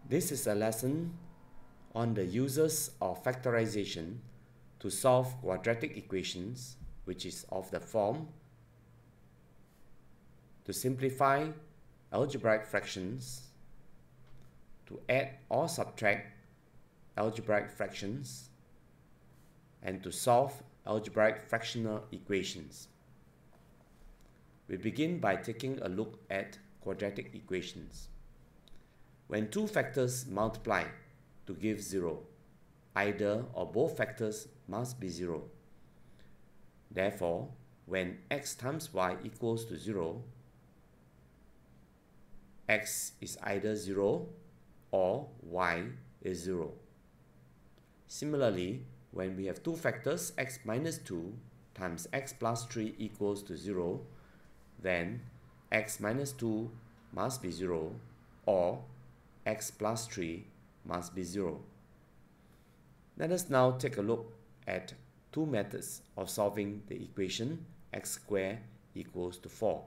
This is a lesson on the uses of factorization to solve quadratic equations, which is of the form to simplify algebraic fractions, to add or subtract algebraic fractions, and to solve algebraic fractional equations. We begin by taking a look at quadratic equations. When two factors multiply to give 0, either or both factors must be 0. Therefore, when x times y equals to 0, x is either 0 or y is 0. Similarly, when we have two factors x minus 2 times x plus 3 equals to 0, then x minus 2 must be 0 or x plus 3 must be 0. Let us now take a look at two methods of solving the equation x squared equals to 4.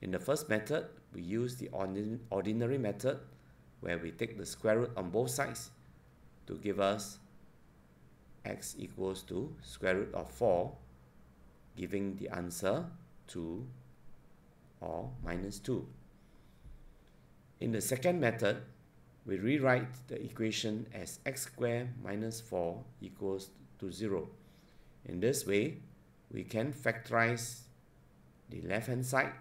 In the first method, we use the ordinary method where we take the square root on both sides to give us x equals to square root of 4, giving the answer 2 or minus 2. In the second method, we rewrite the equation as x squared minus 4 equals to 0. In this way, we can factorize the left-hand side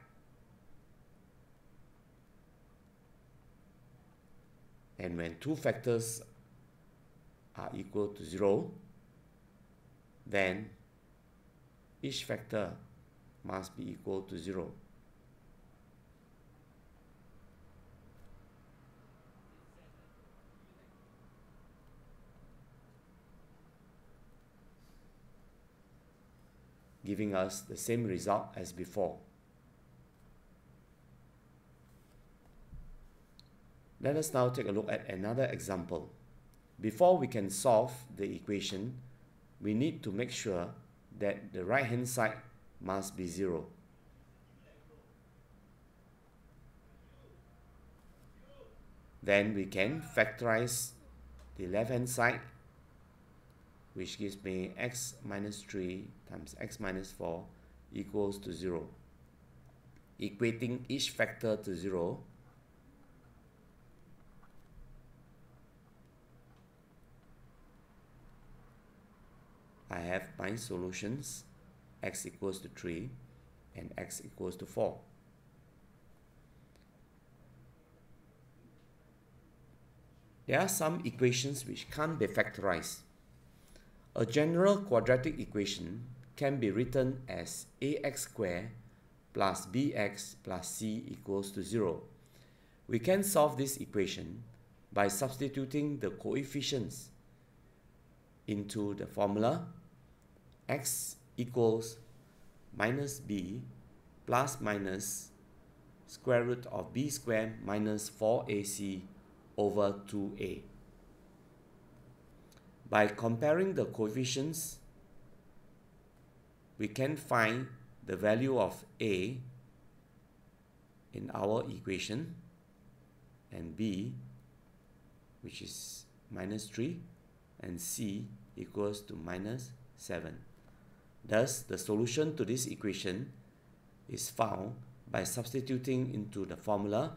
and when two factors are equal to 0, then each factor must be equal to 0. Giving us the same result as before. Let us now take a look at another example. Before we can solve the equation, we need to make sure that the right-hand side must be 0. Then we can factorize the left-hand side, which gives me x minus 3 times x minus 4 equals to 0. Equating each factor to 0, I have my solutions, x equals to 3 and x equals to 4. There are some equations which can't be factorized. A general quadratic equation can be written as ax squared plus bx plus c equals to 0. We can solve this equation by substituting the coefficients into the formula x equals minus b plus minus square root of b squared minus 4ac over 2a. By comparing the coefficients, we can find the value of a in our equation and b, which is minus 3, and c equals to minus 7. Thus, the solution to this equation is found by substituting into the formula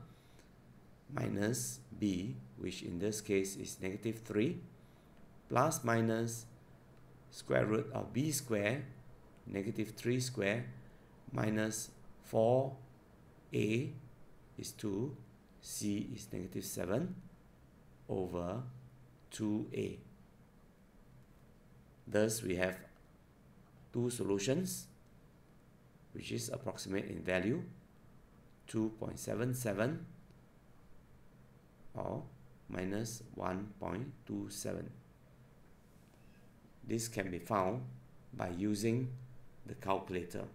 minus b, which in this case is negative 3, plus minus square root of b squared, negative 3 squared, minus 4a is 2, c is negative 7, over 2a. Thus, we have two solutions, which is approximate in value, 2.77 or minus 1.27. This can be found by using the calculator.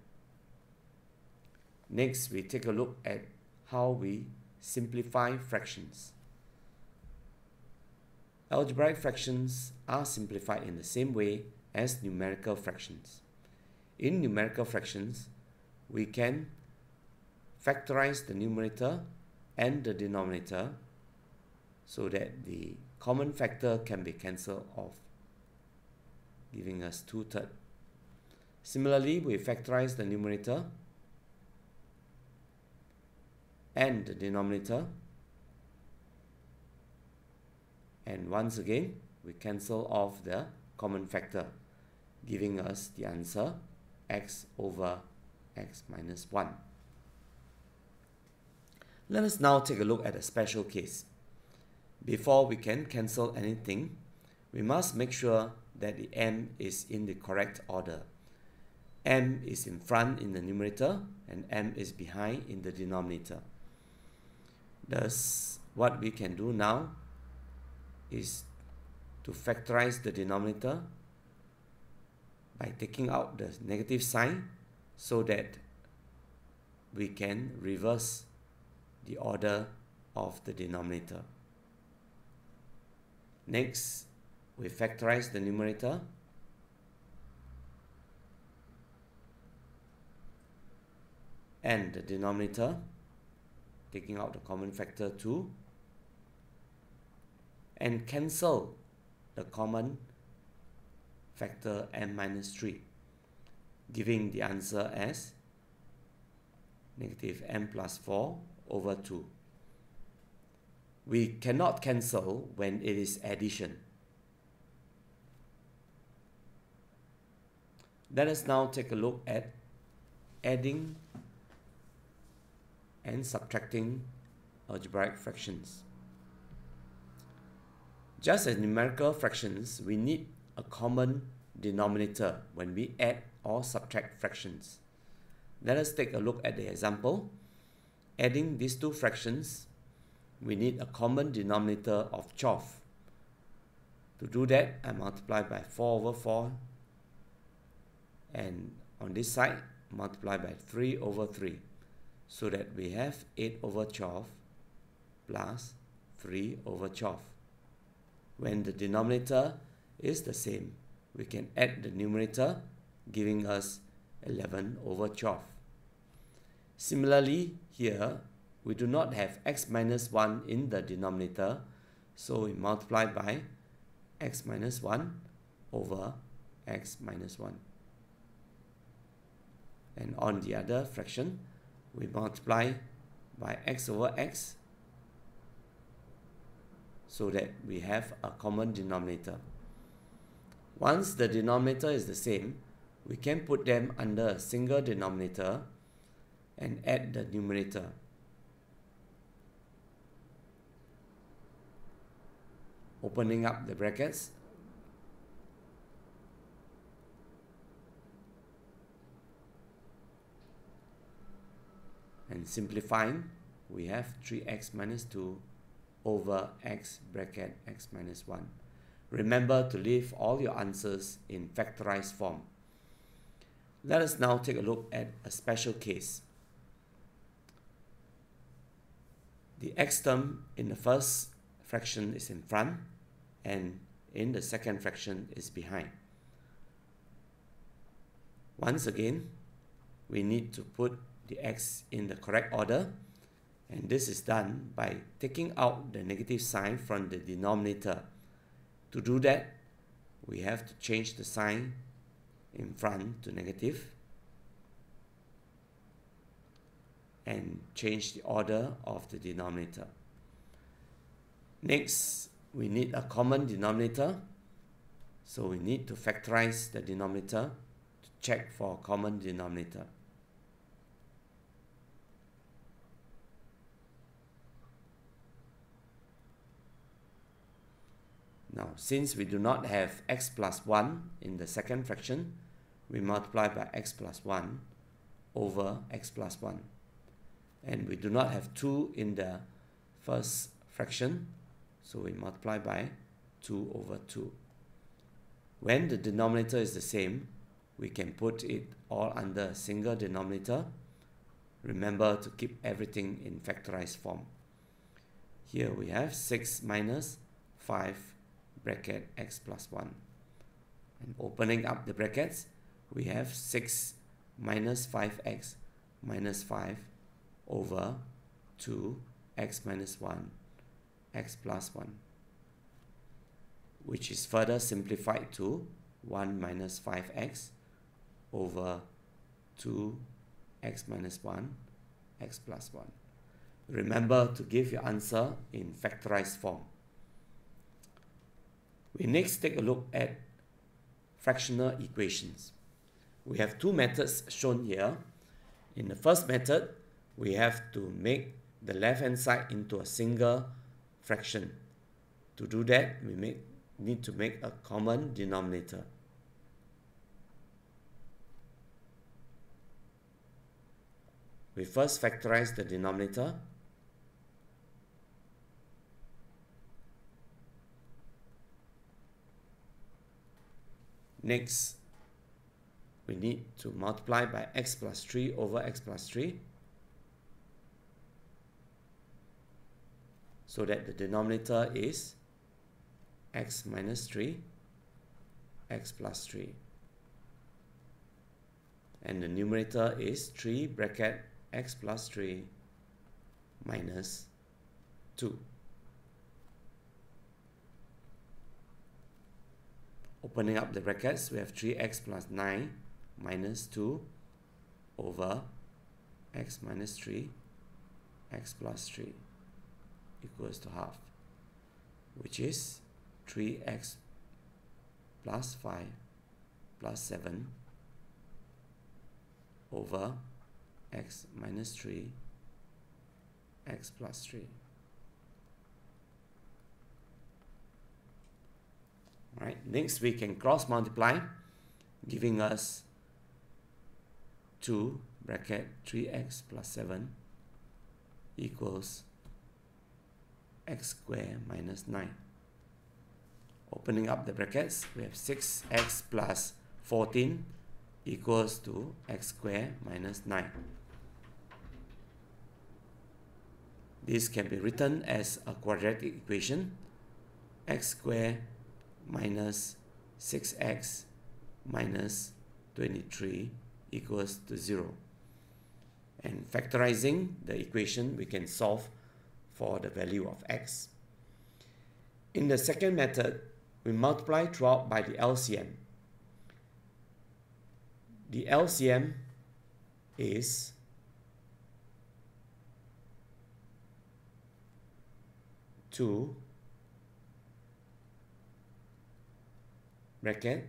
Next, we take a look at how we simplify fractions. Algebraic fractions are simplified in the same way as numerical fractions. In numerical fractions, we can factorize the numerator and the denominator so that the common factor can be cancelled off, giving us 2/3. Similarly, we factorize the numerator and the denominator, and once again we cancel off the common factor, giving us the answer x over x minus 1. Let us now take a look at a special case. Before we can cancel anything, we must make sure that the m is in the correct order. M is in front in the numerator and m is behind in the denominator. Thus, what we can do now is to factorize the denominator by taking out the negative sign so that we can reverse the order of the denominator. Next, we factorize the numerator and the denominator, taking out the common factor 2, and cancel the common factor m minus 3, giving the answer as negative m plus 4 over 2. We cannot cancel when it is addition. Let us now take a look at adding and subtracting algebraic fractions. Just as numerical fractions, we need a common denominator when we add or subtract fractions. Let us take a look at the example. Adding these two fractions, we need a common denominator of 12. To do that, I multiply by 4 over 4, and on this side, multiply by 3 over 3, so that we have 8 over 12 plus 3 over 12. When the denominator is the same, we can add the numerator, giving us 11 over 12. Similarly, here we do not have x minus 1 in the denominator, so we multiply by x minus 1 over x minus 1. And on the other fraction, we multiply by x over x, so that we have a common denominator. Once the denominator is the same, we can put them under a single denominator and add the numerator. Opening up the brackets, and simplifying, we have 3x minus 2 over x bracket x minus 1. Remember to leave all your answers in factorized form. Let us now take a look at a special case. The x term in the first fraction is in front and in the second fraction is behind. Once again, we need to put the x in the correct order, and this is done by taking out the negative sign from the denominator. To do that, we have to change the sign in front to negative and change the order of the denominator. Next, we need a common denominator, so we need to factorize the denominator to check for a common denominator. Now, since we do not have x plus 1 in the second fraction, we multiply by x plus 1 over x plus 1. And we do not have 2 in the first fraction, so we multiply by 2 over 2. When the denominator is the same, we can put it all under a single denominator. Remember to keep everything in factorized form. Here we have 6 minus 5 bracket x plus 1. And opening up the brackets, we have 6 minus 5x minus 5 over 2 x minus 1 x plus 1, which is further simplified to 1 minus 5x over 2x minus 1, x plus 1. Remember to give your answer in factorized form. We next take a look at fractional equations. We have two methods shown here. In the first method, we have to make the left-hand side into a single fraction. To do that, we need to make a common denominator. We first factorize the denominator. Next, we need to multiply by x plus 3 over x plus 3 so that the denominator is x minus 3, x plus 3. And the numerator is 3 bracket x plus 3 minus 2. Opening up the brackets, we have 3x plus 9 minus 2 over x minus 3, x plus 3 equals to half, which is 3x plus 5 plus 7 over x minus 3, x plus 3. Right. Next, we can cross multiply, giving us 2 bracket 3x plus 7 equals x squared minus 9. Opening up the brackets, we have 6x plus 14 equals to x squared minus 9. This can be written as a quadratic equation, x squared minus 6x minus 23 equals to 0. And factorizing the equation, we can solve for the value of x. In the second method, we multiply throughout by the LCM. The LCM is two bracket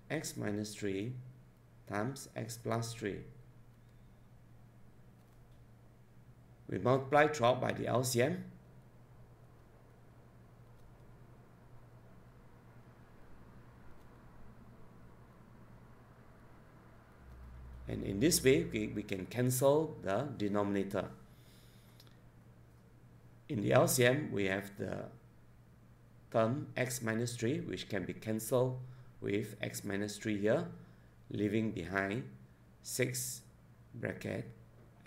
x minus 3 times x plus 3. We multiply throughout by the LCM. And in this way, we can cancel the denominator. In the LCM, we have the term x minus 3, which can be cancelled with x minus 3 here, leaving behind 6 bracket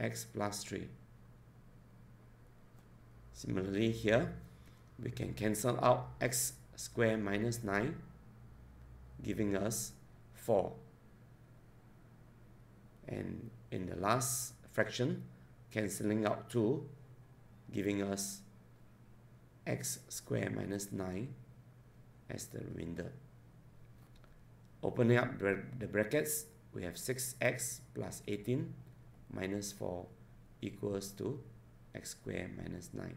x plus 3. Similarly here, we can cancel out x squared minus 9, giving us 4. And in the last fraction, cancelling out 2, giving us x squared minus 9 as the remainder. Opening up the brackets, we have 6x plus 18 minus 4 equals to x squared minus 9.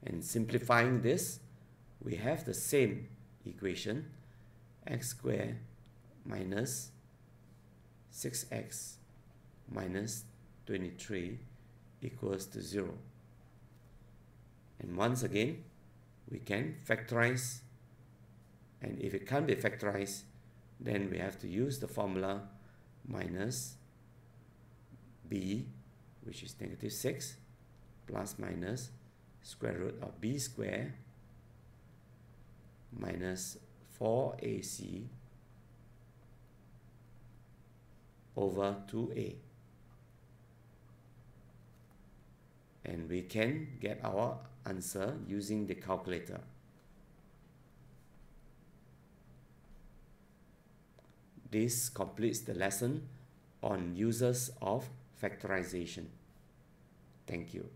And simplifying this, we have the same equation, x squared minus 6x minus 23 equals to 0. And once again, we can factorize, and if it can't be factorized, then we have to use the formula minus b, which is negative 6, plus minus square root of b squared minus 4ac over 2a. And we can get our answer using the calculator. This completes the lesson on uses of factorization. Thank you.